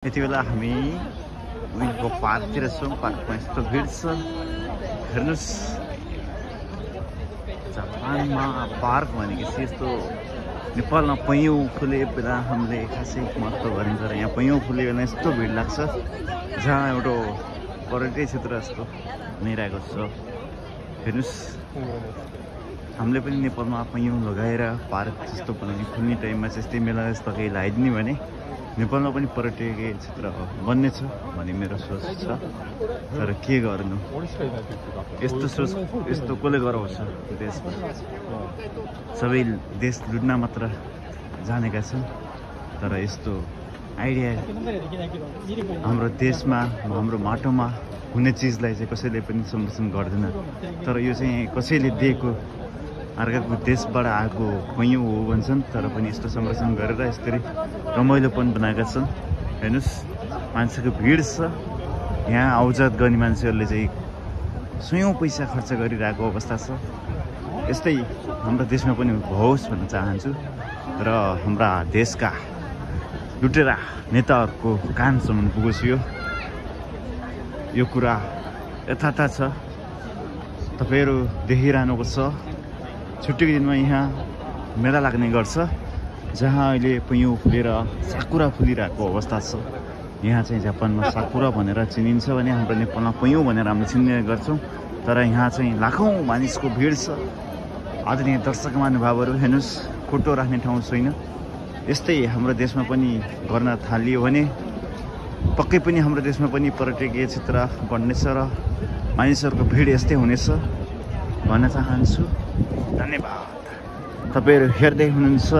यति बेला हामी विनको पार्कतिर छौँ। पार्कमा यस्तो भिड छ हेर्नुस्। जापानमा पार्क भनेपछि यस्तो नेपालमा पैयौँ फुले बेला हामीले खासै महत्त्व गरिन्छ र यहाँ पैयौँ फुले बेला यस्तो भिड लाग्छ जहाँ एउटा पर्यटकीय क्षेत्र जस्तो बनिरहेको छ। हेर्नुस् हामीले पनि नेपालमा पैयौँ लगाएर पार्क जस्तो बनाउने खुल्ने टाइममा चाहिँ यस्तै मेला जस्तो केही लगाइदिने भने नेपालमा पनि पर्यटकीय क्षेत्र बन्ने छ भन्ने मेरो सोच छ। तर के गर्नु, यस्तो सोच यस्तो कसले गराउँछ देशमा? सबै देश लुट्न मात्र जानेका छन्। तर यस्तो आइडिया हाम्रो देशमा हाम्रो माटोमा हुने चिजलाई चाहिँ कसैले पनि संरक्षण गर्दैन। तर यो चाहिँ कसैले दिएको अर्काको देशबाट आएको कैयौँ हो भन्छन्, तर पनि यस्तो संरक्षण गरेर यसरी रमाइलोपन बनाएका छन्। हेर्नुहोस् मान्छेको भिड छ। यहाँ आउजात गर्ने मान्छेहरूले चाहिँ सयौँ पैसा खर्च गरिरहेको अवस्था छ। यस्तै हाम्रो देशमा पनि होस् भन्न चाहन्छु र हाम्रा देशका लुटेरा नेताहरूको कानसम्म पुगोस्। यो कुरा यथार्थ छ, तपाईँहरू देखिरहनुको छ। छुट्टीको दिनमा यहाँ मेला लाग्ने गर्छ जहाँ अहिले पैयौँ फुलेर साकुरा फुलिरहेको अवस्था छ। यहाँ चाहिँ जापानमा साकुरा भनेर चिनिन्छ भने हाम्रो नेपालमा पैयौँ भनेर हामीले चिन्ने गर्छौँ। तर यहाँ चाहिँ लाखौँ मानिसको भिड छ। आदरणीय दर्शक महानुभावहरू हेर्नुहोस्, फोटो राख्ने ठाउँ छैन। यस्तै हाम्रो देशमा पनि गर्न थालियो भने पक्कै पनि हाम्रो देशमा पनि पर्यटकीय क्षेत्र बन्नेछ र मानिसहरूको भिड यस्तै हुनेछ भन्न चाहन्छु। धन्यवाद। तपाईँहरू हेर्दै हुनुहुन्छ